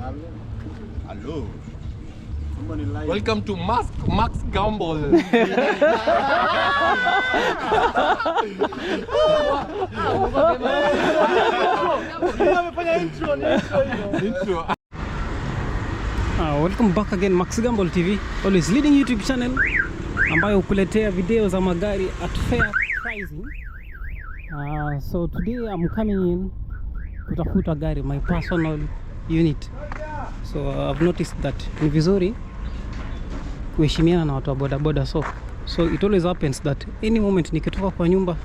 Hello. Welcome to Max Gamble. Welcome back again, Max Gamble TV, always leading YouTube channel ambayo hukuletea video za magari at fair pricing. So today I'm coming in kutafuta gari, my personal unit. So I've noticed that ni vizuri kuheshimiana na watu wa boda boda, so it always happens that any moment nikitoka kwa nyumba,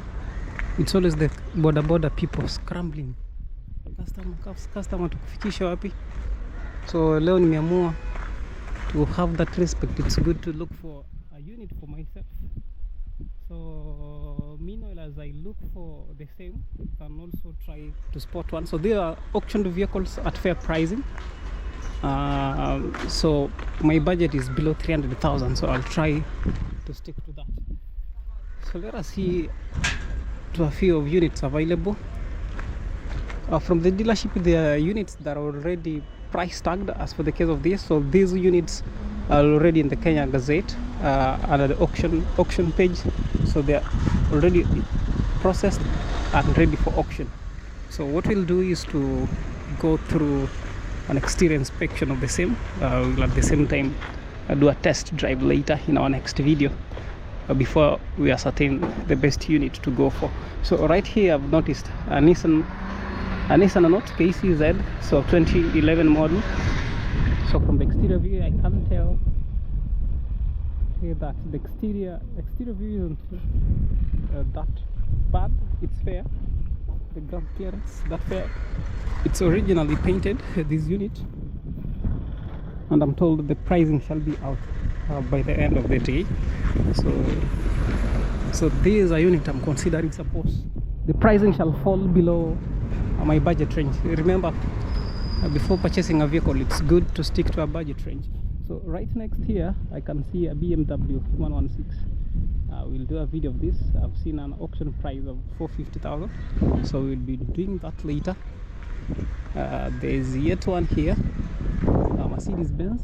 it's always the boda boda people scrambling customer tukufikisha wapi. So leo nimeamua to have that respect. It's good to look for a unit for myself. So meanwhile, as I look for the same, you can also try to spot one. So there are auctioned vehicles at fair pricing. So my budget is below 300,000, so I'll try to stick to that. So let us see to a few of units available. From the dealership, there are units that are already price tagged as for the case of this. So these units are already in the Kenya Gazette under the auction page. So they are already processed and ready for auction. So what we'll do is to go through an exterior inspection of the same. We'll at the same time do a test drive later in our next video before we ascertain the best unit to go for. So right here I've noticed a Nissan Note KCZ, so 2011 model. So from the exterior view I can tell that the exterior view isn't that bad. It's fair. The ground clearance that fair. It's originally painted, this unit, and I'm told the pricing shall be out by the end of the day. So this is a unit I'm considering. Suppose the pricing shall fall below my budget range. Remember, before purchasing a vehicle, it's good to stick to a budget range. So right next here I can see a BMW 116. We'll do a video of this. I've seen an auction price of 450,000, so we'll be doing that later. There's yet one here, Mercedes Benz.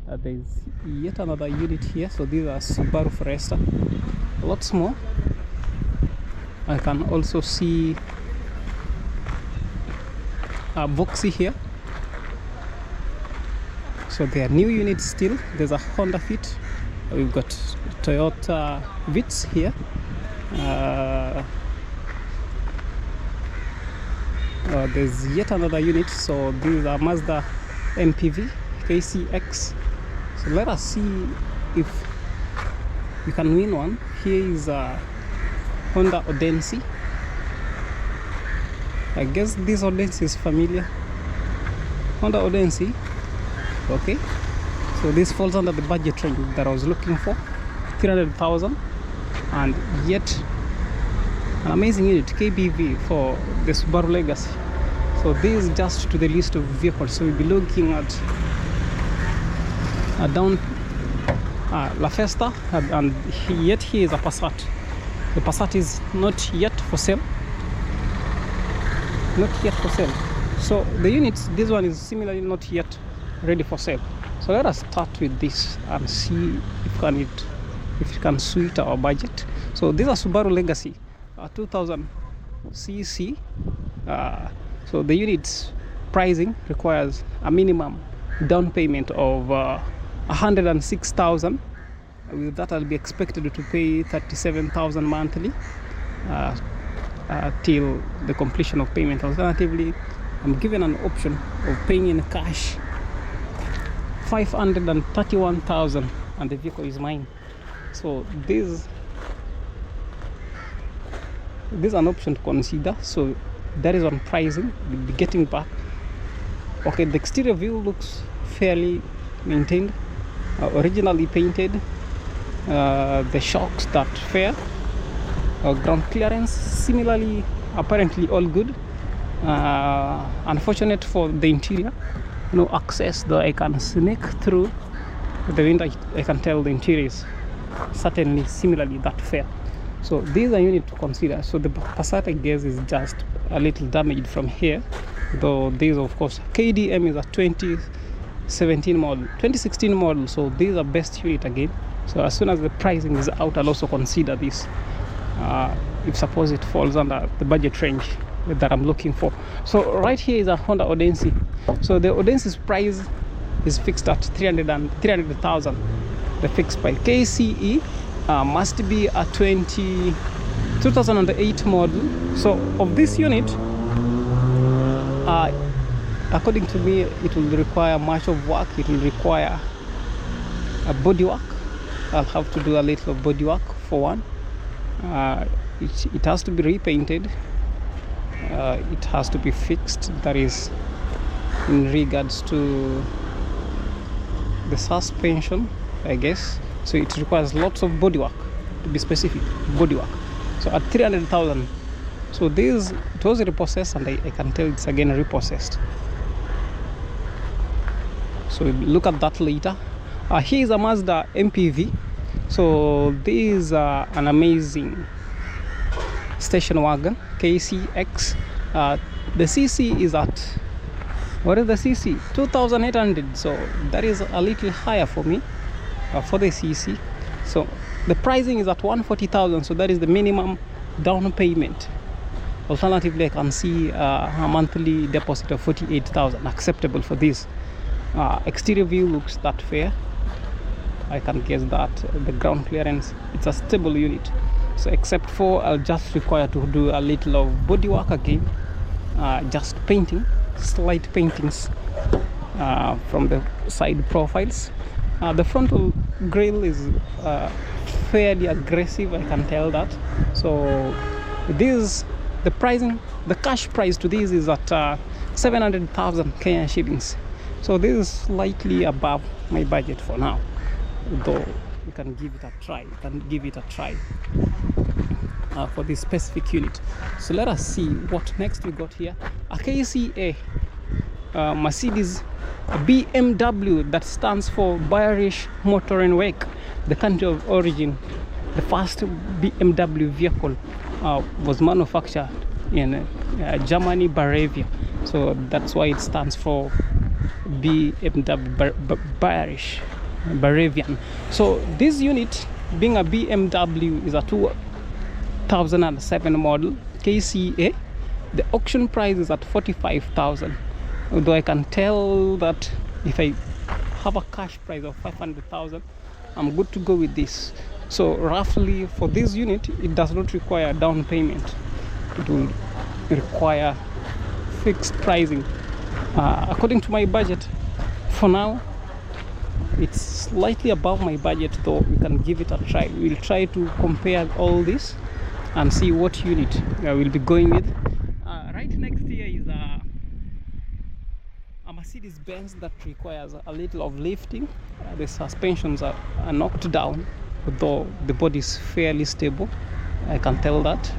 There's yet another unit here. So these are Subaru Forester, lots more. I can also see a Voxy here. So there are new units still. There's a Honda Fit. We've got Toyota Vitz here. There's yet another unit. So these are Mazda MPV KCX. So let us see if we can win one. Here is a Honda Odense. I guess this Odense is familiar. Honda Odense. Okay, so this falls under the budget range that I was looking for, 300,000, and yet an amazing unit, KBV, for the Subaru Legacy. So this is just to the list of vehicles. So we'll be looking at a down La Festa, and yet here is a Passat. The Passat is not yet for sale. Not yet for sale. So the units, this one is similarly not yet ready for sale. So let us start with this and see if it can suit our budget. So these are Subaru Legacy 2000 cc. So the unit's pricing requires a minimum down payment of 106,000. With that, I'll be expected to pay 37,000 monthly till the completion of payment. Alternatively, I'm given an option of paying in cash 531,000 and the vehicle is mine. So this is an option to consider. So that is on pricing. We'll be getting back. Okay, the exterior view looks fairly maintained, originally painted. The shocks that fair, ground clearance similarly apparently all good. Unfortunate for the interior, no access, though I can sneak through the window. I can tell the interior is certainly similarly that fair. So these are unit to consider. So the Passat, I guess, is just a little damaged from here, though these of course KDM is a 2016 model, so these are best unit again. So as soon as the pricing is out, I'll also consider this if suppose it falls under the budget range that I'm looking for. So right here is a Honda Odense. So the Odense's price is fixed at 300,000. The fixed price. KCE must be a 2008 model. So of this unit, according to me, it will require much of work. It will require a body work. I'll have to do a little of body work for one. It has to be repainted. It has to be fixed. That is in regards to the suspension, I guess. So it requires lots of body work, to be specific, body work. So at 300,000, so this, it was repossessed, and I can tell it's again repossessed. So look at that later. Here is a Mazda MPV. So this is an amazing station wagon, KCX. The CC is at, what is the CC? 2,800. So that is a little higher for me for the CC. So the pricing is at 140,000. So that is the minimum down payment. Alternatively, I can see a monthly deposit of 48,000 acceptable for this. Exterior view looks that fair. I can guess that the ground clearance, it's a stable unit. So except for I'll just require to do a little of body work again, just painting, slight paintings from the side profiles. The frontal grille is fairly aggressive, I can tell that. So this, the pricing, the cash price to this is at 700,000 Kenyan shillings. So this is slightly above my budget for now, though we can give it a try. For this specific unit. So let us see what next we got here. A KCA, Mercedes, a BMW, that stands for Bayerisch Motor and Werk, the country of origin. The first BMW vehicle was manufactured in Germany, Bavaria. So that's why it stands for BMW, Bayerisch, Bavarian. So this unit, being a BMW, is a 2007 model KCA. The auction price is at 45,000. Although I can tell that if I have a cash price of 500,000, I'm good to go with this. So roughly for this unit, it does not require down payment. It will require fixed pricing. According to my budget, for now, it's slightly above my budget, though we can give it a try. We'll try to compare all this and see what unit we'll be going with. Right next here is a Mercedes Benz that requires a little of lifting. The suspensions are knocked down, though the body is fairly stable, I can tell that.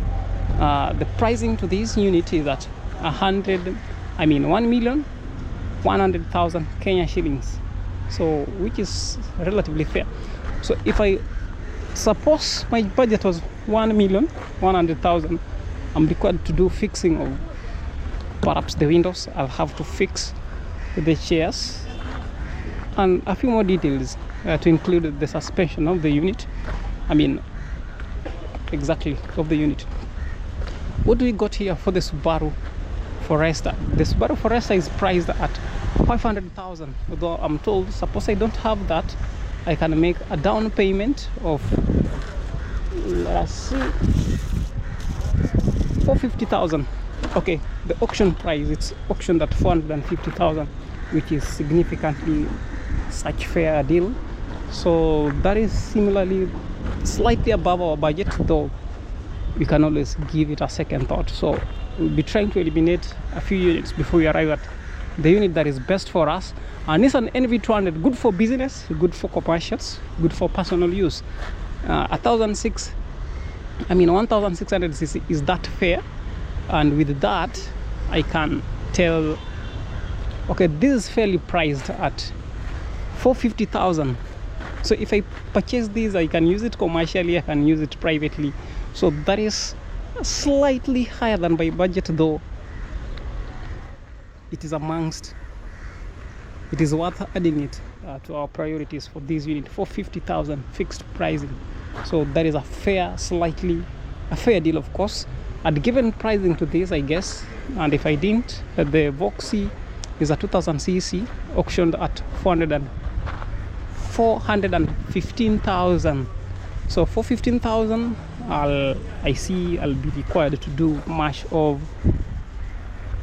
The pricing to this unit is at 1,100,000 Kenya shillings, so which is relatively fair. So if I suppose my budget was 1,100,000, I'm required to do fixing of perhaps the windows. I'll have to fix the chairs and a few more details to include the suspension of the unit. Exactly of the unit. What do we got here for the Subaru Forester? The Subaru Forester is priced at 500,000. Although I'm told, suppose I don't have that, I can make a down payment of, let's see, 450,000. Okay, the auction price, it's auctioned at 450,000, which is significantly such fair deal. So that is similarly slightly above our budget, though we can always give it a second thought. So we'll be trying to eliminate a few units before we arrive at the unit that is best for us. And Nissan NV200, good for business, good for commercials, good for personal use. 1,600 cc, is that fair? And with that, I can tell, okay, this is fairly priced at 450,000. So if I purchase this, I can use it commercially, I can use it privately. So that is slightly higher than my budget, though it is worth adding it to our priorities for this unit for 50,000 fixed pricing. So that is a fair deal, of course. I'd given pricing to this, I guess, and if I didn't, the Voxy is a 2000 cc auctioned at 415,000. So for 15,000, I'll be required to do much of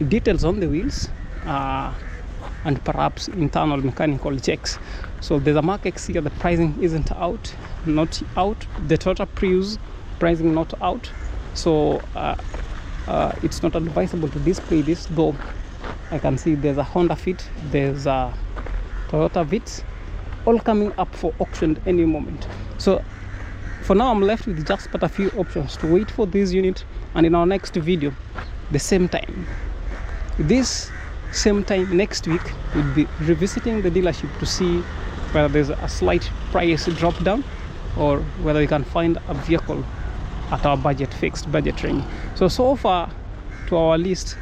details on the wheels and perhaps internal mechanical checks. So there's a Mark X here. The pricing isn't not out. The Toyota Prius pricing not out. So it's not advisable to display this, though I can see there's a Honda Fit, there's a Toyota Vitz, all coming up for auction any moment. So for now, I'm left with just but a few options to wait for this unit, and in our next video, this same time next week, we'll be revisiting the dealership to see whether there's a slight price drop down or whether we can find a vehicle at our fixed budget range. So far to our list,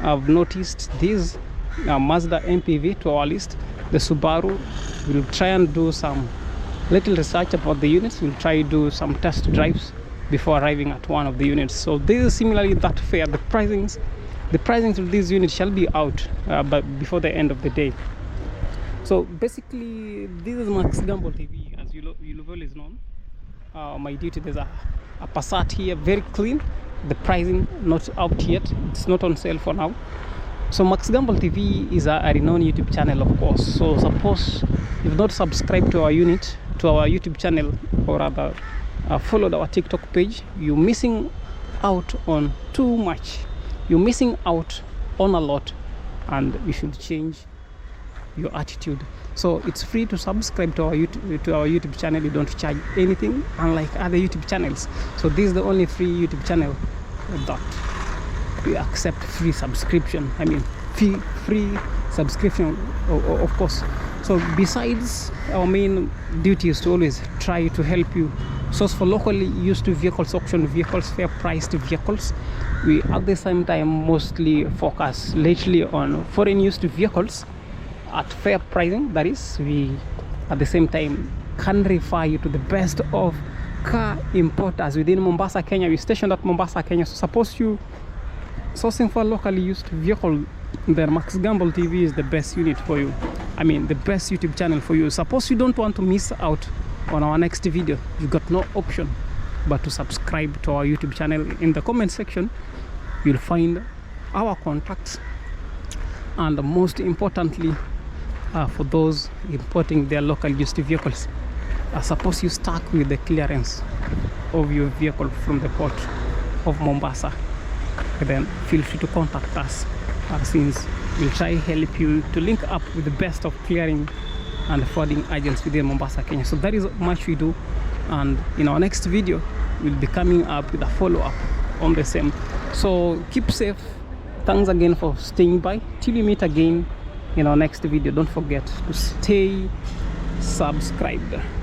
I've noticed this Mazda MPV to our list, the Subaru. We'll try and do some little research about the units. We'll try to do some test drives before arriving at one of the units. So this is similarly that fair. The pricings of these units shall be out but before the end of the day. So basically, this is Max Gamble TV, as Louvel is known. My duty, there's a Passat here, very clean. The pricing not out yet, it's not on sale for now. So Max Gamble TV is a renowned YouTube channel, of course. So suppose you've not subscribed to our YouTube channel, or rather followed our TikTok page, you're missing out on too much. You're missing out on a lot, and you should change your attitude. So it's free to subscribe to our YouTube channel. You don't charge anything, unlike other YouTube channels. So this is the only free YouTube channel that we accept free subscription. I mean, free subscription, of course. So besides, our main duty is to always try to help you source for locally used vehicles, auction vehicles, fair priced vehicles. We at the same time mostly focus lately on foreign used vehicles at fair pricing. That is, we at the same time can refer you to the best of car importers within Mombasa, Kenya. We stationed at Mombasa, Kenya. So suppose you sourcing for locally used vehicle, then Max Gamble TV is the best unit for you. I mean, the best YouTube channel for you. Suppose you don't want to miss out on our next video, you got no option but to subscribe to our YouTube channel. In the comment section, you'll find our contacts, and most importantly, for those importing their local used vehicles, suppose you stuck with the clearance of your vehicle from the port of Mombasa, then feel free to contact us, since we'll try help you to link up with the best of clearing and forwarding agents within Mombasa, Kenya. So that is much we do, and in our next video we'll be coming up with a follow-up on the same. So keep safe. Thanks again for staying by. Till we meet again in our next video, don't forget to stay subscribed.